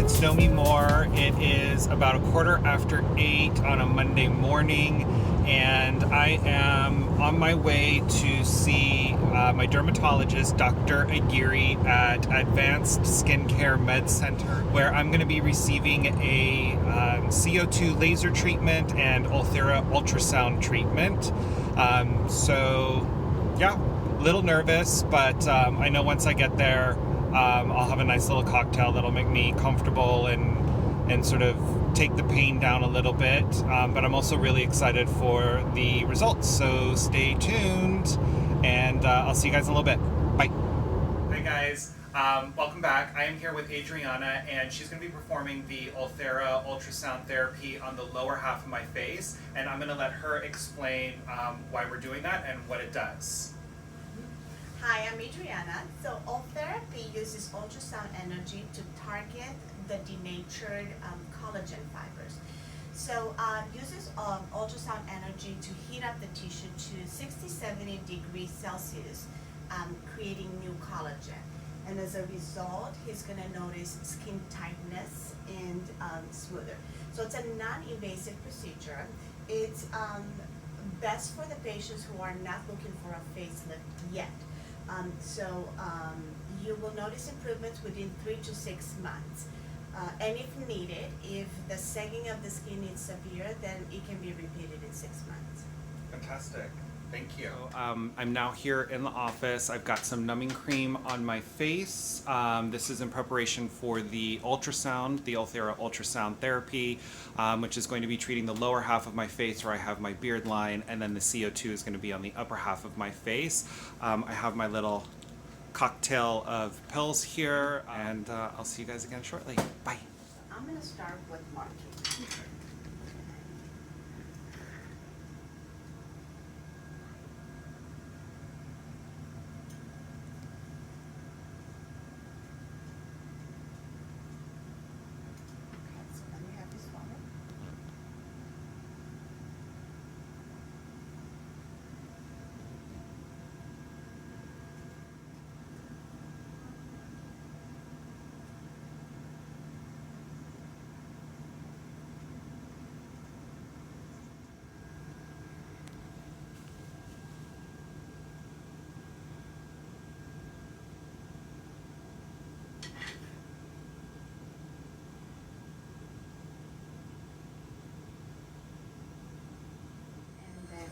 Get to know me more. It is about 8:15 on a Monday morning, and I am on my way to see my dermatologist, Dr. Aguirre, at Advanced Skincare Med Center, where I'm going to be receiving a CO2 laser treatment and Ulthera ultrasound treatment. So, yeah, a little nervous, but I know once I get there, I'll have a nice little cocktail that'll make me comfortable and sort of take the pain down a little bit. But I'm also really excited for the results. So stay tuned, and I'll see you guys in a little bit. Bye. Hi guys, welcome back. I am here with Adriana, and she's going to be performing the Ulthera ultrasound therapy on the lower half of my face, and I'm going to let her explain why we're doing that and what it does. Hi, I'm Adriana. So Ultherapy uses ultrasound energy to target the denatured collagen fibers. So uses ultrasound energy to heat up the tissue to 60-70 degrees Celsius, creating new collagen. And as a result, he's going to notice skin tightness and smoother. So it's a non-invasive procedure. It's best for the patients who are not looking for a facelift yet. You will notice improvements within 3 to 6 months. And if needed, if the sagging of the skin is severe, then it can be repeated in 6 months. Fantastic. Thank you. I'm now here in the office. I've got some numbing cream on my face. This is in preparation for the ultrasound, the Ulthera ultrasound therapy, which is going to be treating the lower half of my face where I have my beard line, and then the CO2 is going to be on the upper half of my face. I have my little cocktail of pills here, and I'll see you guys again shortly. Bye. I'm going to start with marking.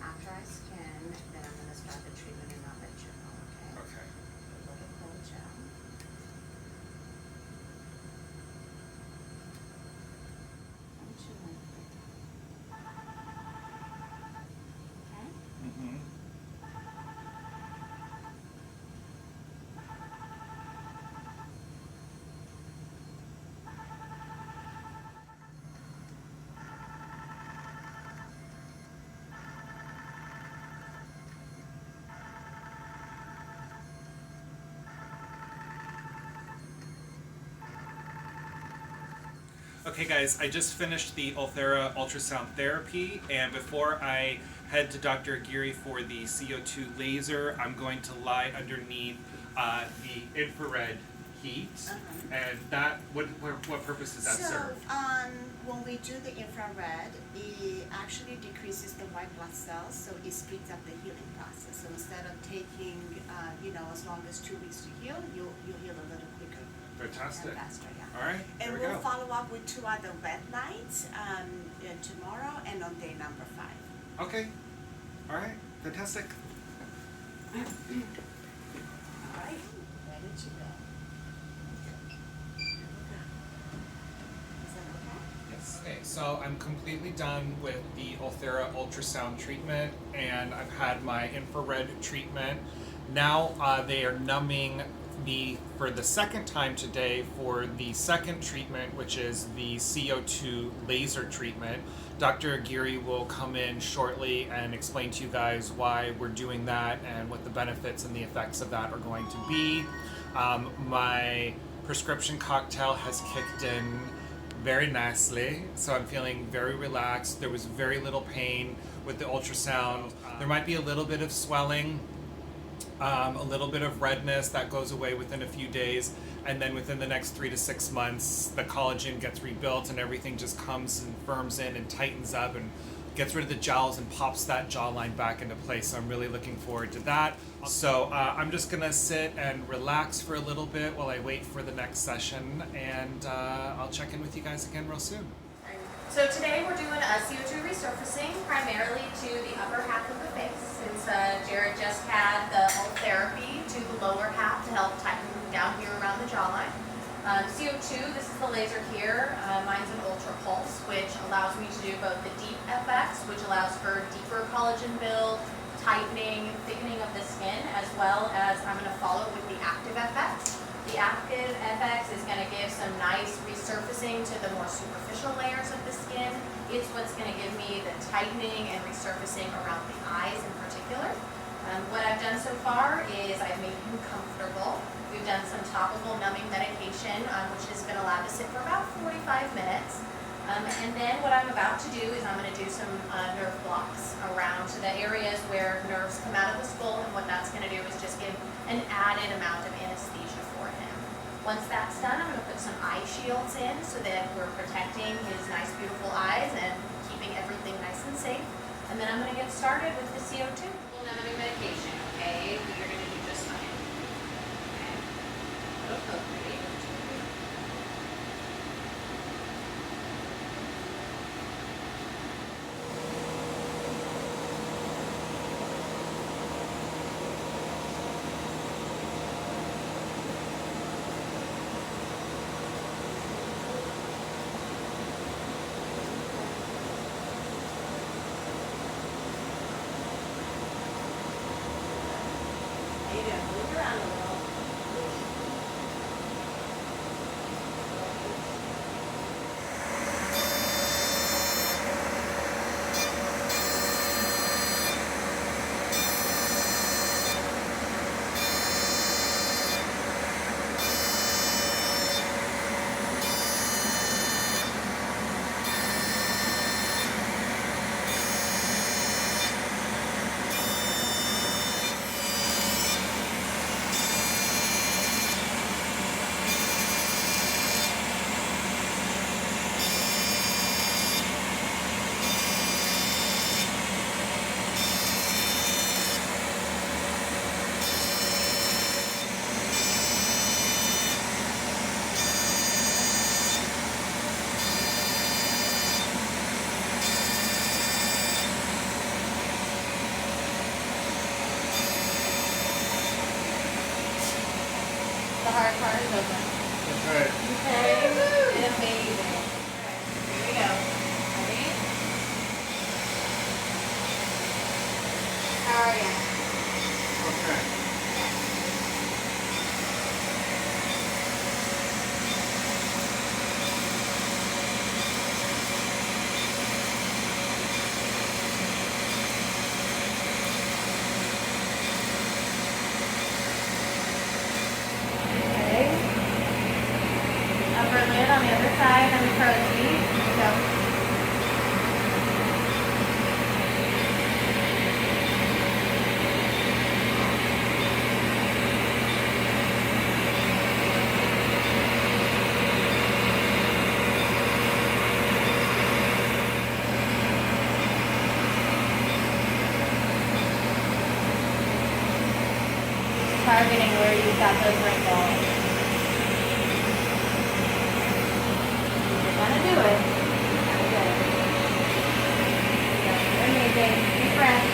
After I scan, then I'm going to start the treatment and I'll let you know, okay? Okay. A little cold gel. And two liquid. Okay? Mm-hmm. Okay guys, I just finished the Ulthera ultrasound therapy, and before I head to Dr. Aguirre for the CO2 laser, I'm going to lie underneath the infrared heat. And that, what purpose does that serve? When we do the infrared, it actually decreases the white blood cells, so it speeds up the healing process. So instead of taking, as long as 2 weeks to heal, you'll heal a little quicker. Fantastic. And faster, yeah. All right, and there we we'll go. follow up with 2 other red lights tomorrow and on day number 5. Okay. All right. Fantastic. All right, ready to go. Is that okay? Yes. Okay, so I'm completely done with the Ulthera ultrasound treatment, and I've had my infrared treatment. Now they are numbing me for the second time today for the second treatment, which is the CO2 laser treatment. Dr. Aguirre will come in shortly and explain to you guys why we're doing that and what the benefits and the effects of that are going to be. My prescription cocktail has kicked in very nicely, so I'm feeling very relaxed. There was very little pain with the ultrasound. There might be a little bit of swelling A little bit of redness that goes away within a few days, and then within the next 3 to 6 months, the collagen gets rebuilt and everything just comes and firms in and tightens up and gets rid of the jowls and pops that jawline back into place. So I'm really looking forward to that. So I'm just gonna sit and relax for a little bit while I wait for the next session, and I'll check in with you guys again real soon. So today we're doing a CO2 resurfacing primarily to the upper half of the face, since Jarrod just had the Ultherapy to the lower half to help tighten down here around the jawline. CO2, this is the laser here. Mine's an ultra pulse, which allows me to do both the deep FX, which allows for deeper collagen build, tightening, thickening of the skin, as well as I'm going to follow with the active FX. The active FX is going to give some nice resurfacing to the more superficial layers of the skin. It's what's going to give me the tightening and resurfacing around the eyes in particular. What I've done so far is I've made him comfortable. We've done some topical numbing medication, which has been allowed to sit for about 45 minutes. And then what I'm about to do is I'm going to do some nerve blocks around the areas where nerves come out of the skull, and what that's going to do is just give an added amount of anesthesia for him. Once that's done, I'm going to put some eye shields in so that we're protecting his nice, beautiful eyes and keeping everything nice and safe. And then I'm going to get started with the CO2. Numbing medication, okay? You're going to do just fine. Okay. Move around a little. The hard part is open. That's right. Okay. Amazing. Alright, here we go. Ready? How are you? Okay. Upper lid on the other side on the crow's feet. Go. Targeting where you've got those wrinkles. Gonna do it. Very good. You're amazing. Deep breath.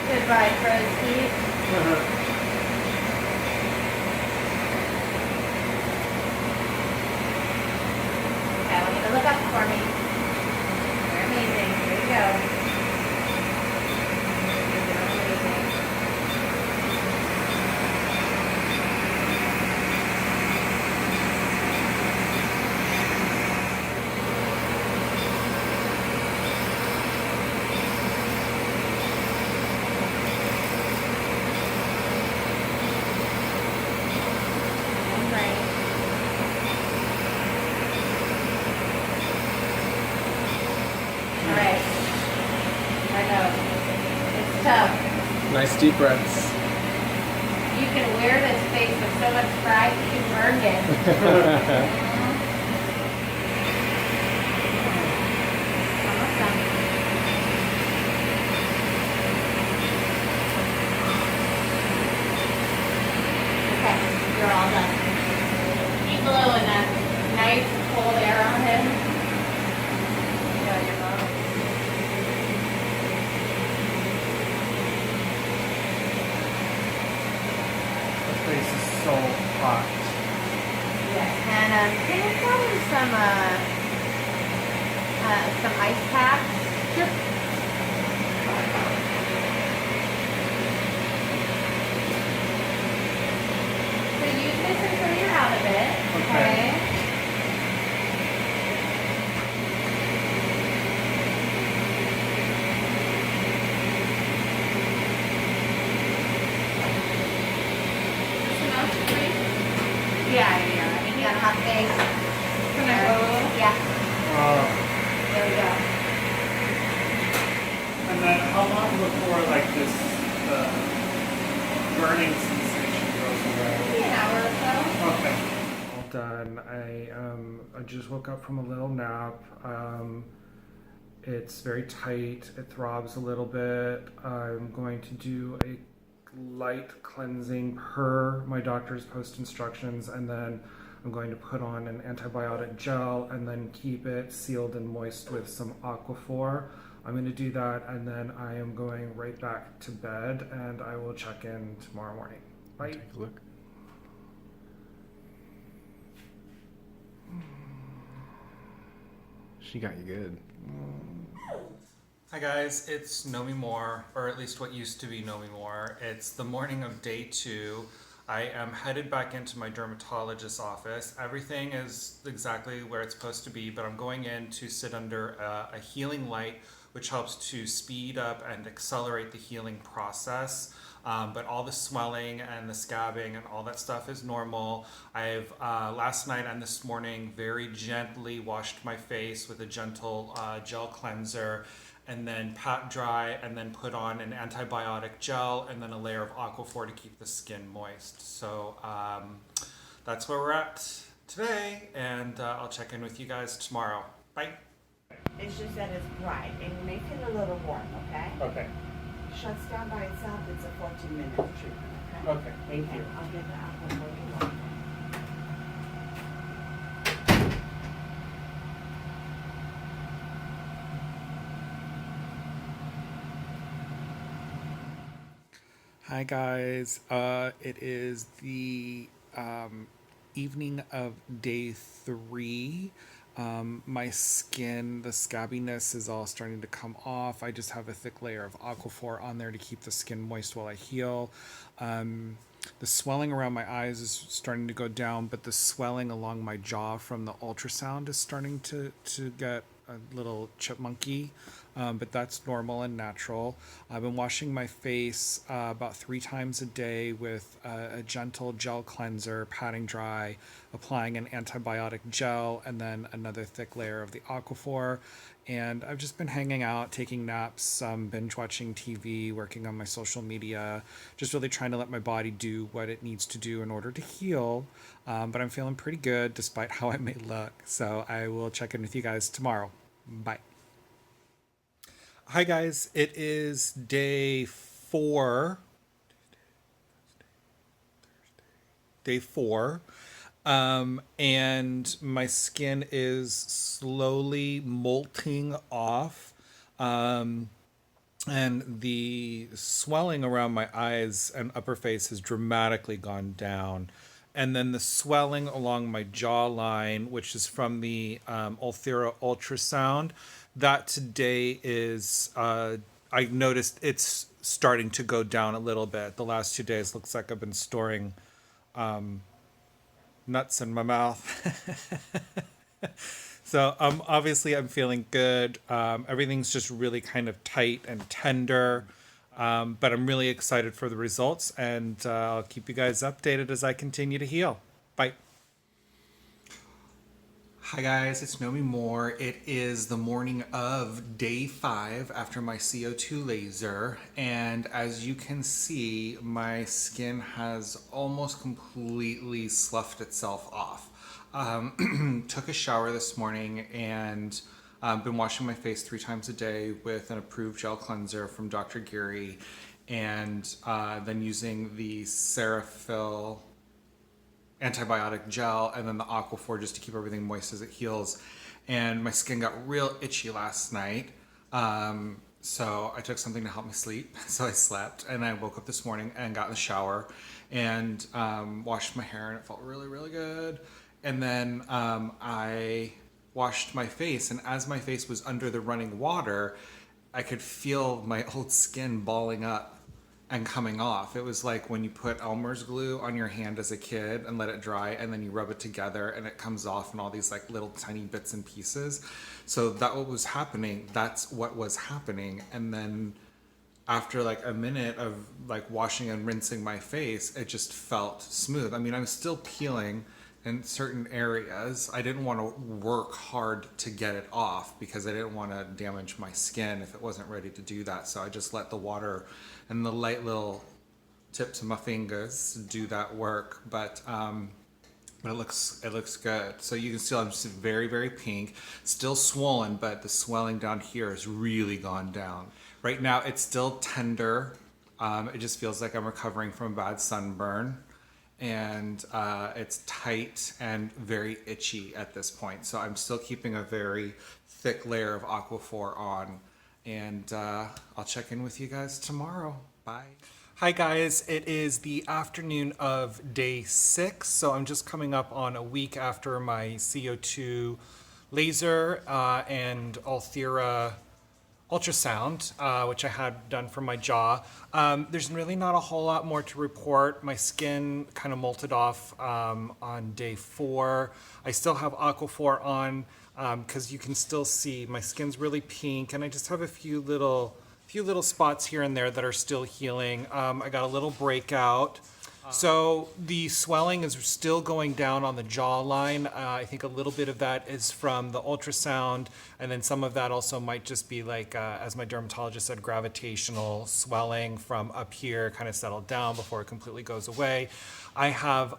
Goodbye, crow's feet. Okay, I want you to look up for me. You're amazing. Here you go. You're doing amazing. Nice deep breaths. You can wear this face with so much pride you can burn it. Almost done. Okay, you're all done. Keep blowing that nice cold air on him. Yeah, you're done. The face is so hot. Yes, and can you throw in some ice packs? Sure. So use this until you're out of it. Okay. Yeah. I mean, you got a hot face. Can I go? Yeah. There we go. And then how long before like this burning sensation goes away? Maybe an hour or so. Okay. All done. I just woke up from a little nap. It's very tight. It throbs a little bit. I'm going to do a light cleansing per my doctor's post instructions, and then I'm going to put on an antibiotic gel and then keep it sealed and moist with some Aquaphor. I'm going to do that, and then I am going right back to bed, and I will check in tomorrow morning. Bye. Take a look. She got you good. Hi guys, it's Know Me More, or at least what used to be Know Me More. It's the morning of day 2. I am headed back into my dermatologist's office. Everything is exactly where it's supposed to be, but I'm going in to sit under a healing light, which helps to speed up and accelerate the healing process. But all the swelling and the scabbing and all that stuff is normal. I've last night and this morning very gently washed my face with a gentle gel cleanser, and then pat dry, and then put on an antibiotic gel, and then a layer of Aquaphor to keep the skin moist. So that's where we're at today, and I'll check in with you guys tomorrow. Bye. It's just that it's bright and you may feel a little warm, okay? Okay. Shuts down by itself, it's a 14-minute treatment, okay? Okay, thank you. I'll get the apple for you. Hi guys, it is the evening of day 3. My skin, the scabbiness is all starting to come off. I just have a thick layer of Aquaphor on there to keep the skin moist while I heal. The swelling around my eyes is starting to go down, but the swelling along my jaw from the ultrasound is starting to get a little chipmunky, but that's normal and natural. I've been washing my face about 3 times a day with a gentle gel cleanser, patting dry, applying an antibiotic gel, and then another thick layer of the Aquaphor. And I've just been hanging out, taking naps, binge watching TV, working on my social media, just really trying to let my body do what it needs to do in order to heal. But I'm feeling pretty good despite how I may look. So I will check in with you guys tomorrow. Bye. Hi guys, it is day 4. Day 4. And my skin is slowly molting off. And the swelling around my eyes and upper face has dramatically gone down. And then the swelling along my jawline, which is from the Ulthera ultrasound, that today is, I noticed it's starting to go down a little bit. The last 2 days looks like I've been storing nuts in my mouth. So obviously I'm feeling good. Everything's just really kind of tight and tender. But I'm really excited for the results, and I'll keep you guys updated as I continue to heal. Bye. Hi guys, it's Nomi Moore. It is the morning of day 5 after my CO2 laser, and as you can see, my skin has almost completely sloughed itself off. Took a shower this morning and been washing my face 3 times a day with an approved gel cleanser from Dr. Aguirre, and then using the Ceraphil antibiotic gel and then the Aquaphor just to keep everything moist as it heals. And my skin got real itchy last night. So I took something to help me sleep. So I slept and I woke up this morning and got in the shower and washed my hair and it felt really, really good. And then I washed my face, and as my face was under the running water, I could feel my old skin balling up and coming off. It was like when you put Elmer's glue on your hand as a kid and let it dry, and then you rub it together and it comes off in all these like little tiny bits and pieces. So that what was happening. That's what was happening. And then after like a minute of like washing and rinsing my face, it just felt smooth. I mean, I'm still peeling in certain areas. I didn't want to work hard to get it off because I didn't want to damage my skin if it wasn't ready to do that. So I just let the water and the light little tips of my fingers do that work. But it looks good. So you can see I'm just very, very pink, still swollen, but the swelling down here has really gone down. Right now it's still tender. It just feels like I'm recovering from a bad sunburn. And it's tight and very itchy at this point. So I'm still keeping a very thick layer of Aquaphor on. And I'll check in with you guys tomorrow. Bye. Hi guys, it is the afternoon of day 6. So I'm just coming up on a week after my CO2 laser and Ulthera ultrasound, which I had done for my jaw. There's really not a whole lot more to report. My skin kind of molted off on day 4. I still have Aquaphor on because you can still see my skin's really pink, and I just have a few little spots here and there that are still healing. I got a little breakout. So the swelling is still going down on the jawline. I think a little bit of that is from the ultrasound, and then some of that also might just be like, as my dermatologist said, gravitational swelling from up here, kind of settled down before it completely goes away. I have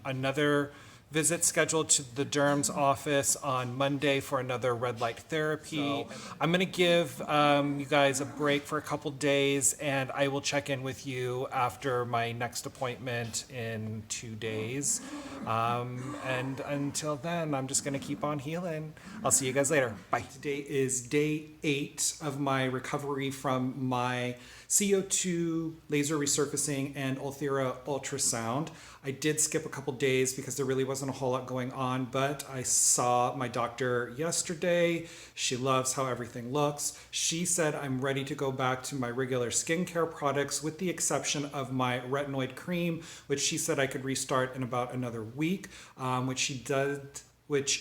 another visit scheduled to the derm's office on Monday for another red light therapy. I'm gonna give you guys a break for a couple days, and I will check in with you after my next appointment in 2 days. And until then, I'm just gonna keep on healing. I'll see you guys later. Bye. Today is day 8 of my recovery from my CO2 laser resurfacing and Ulthera ultrasound. I did skip a couple days because there really wasn't a whole lot going on, but I saw my doctor yesterday. She loves how everything looks. She said I'm ready to go back to my regular skincare products with the exception of my retinoid cream, which she said I could restart in about another week, which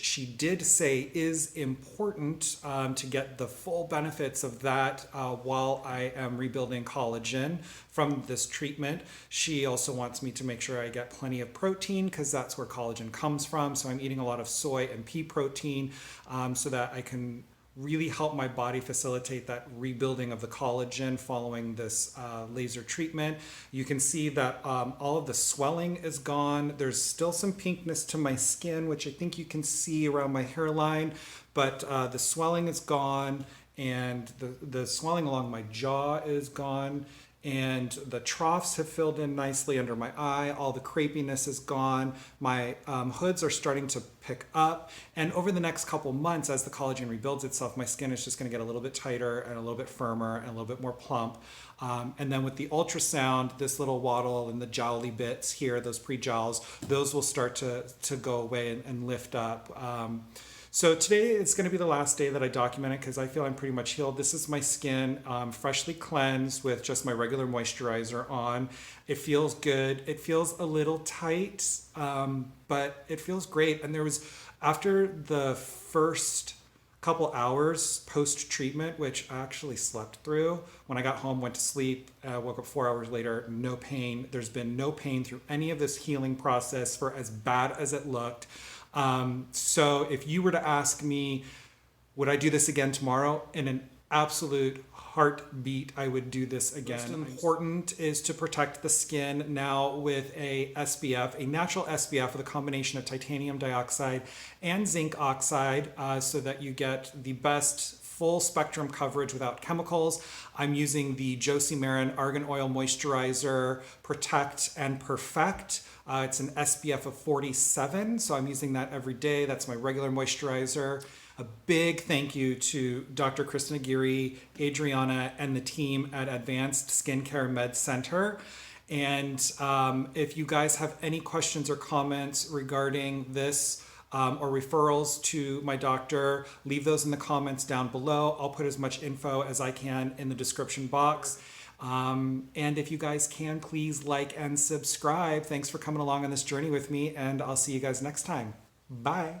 she did say is important to get the full benefits of that while I am rebuilding collagen from this treatment. She also wants me to make sure I get plenty of protein because that's where collagen comes from. So I'm eating a lot of soy and pea protein so that I can really help my body facilitate that rebuilding of the collagen following this laser treatment. You can see that all of the swelling is gone. There's still some pinkness to my skin, which I think you can see around my hairline, but the swelling is gone, and the swelling along my jaw is gone, and the troughs have filled in nicely under my eye. All the crepiness is gone. My hoods are starting to pick up, and over the next couple months, as the collagen rebuilds itself, my skin is just going to get a little bit tighter and a little bit firmer and a little bit more plump. And then with the ultrasound, this little waddle and the jowly bits here, those pre-jowls, those will start to go away and lift up. So today is going to be the last day that I document it because I feel I'm pretty much healed. This is my skin, freshly cleansed with just my regular moisturizer on. It feels good. It feels a little tight, but it feels great. And there was, after the first couple hours post-treatment, which I actually slept through, when I got home, went to sleep, woke up 4 hours later, no pain. There's been no pain through any of this healing process for as bad as it looked. So if you were to ask me, would I do this again tomorrow? In an absolute heartbeat, I would do this again. Most important is to protect the skin now with a SPF, a natural SPF with a combination of titanium dioxide and zinc oxide, so that you get the best full spectrum coverage without chemicals. I'm using the Josie Maran Argan Oil Moisturizer Protect and Perfect. It's an SPF of 47, so I'm using that every day. That's my regular moisturizer. A big thank you to Dr. Kristen Aguirre, Adriana, and the team at Advanced Skincare Med Center. And if you guys have any questions or comments regarding this, or referrals to my doctor, leave those in the comments down below. I'll put as much info as I can in the description box. And if you guys can, please like and subscribe. Thanks for coming along on this journey with me, and I'll see you guys next time. Bye.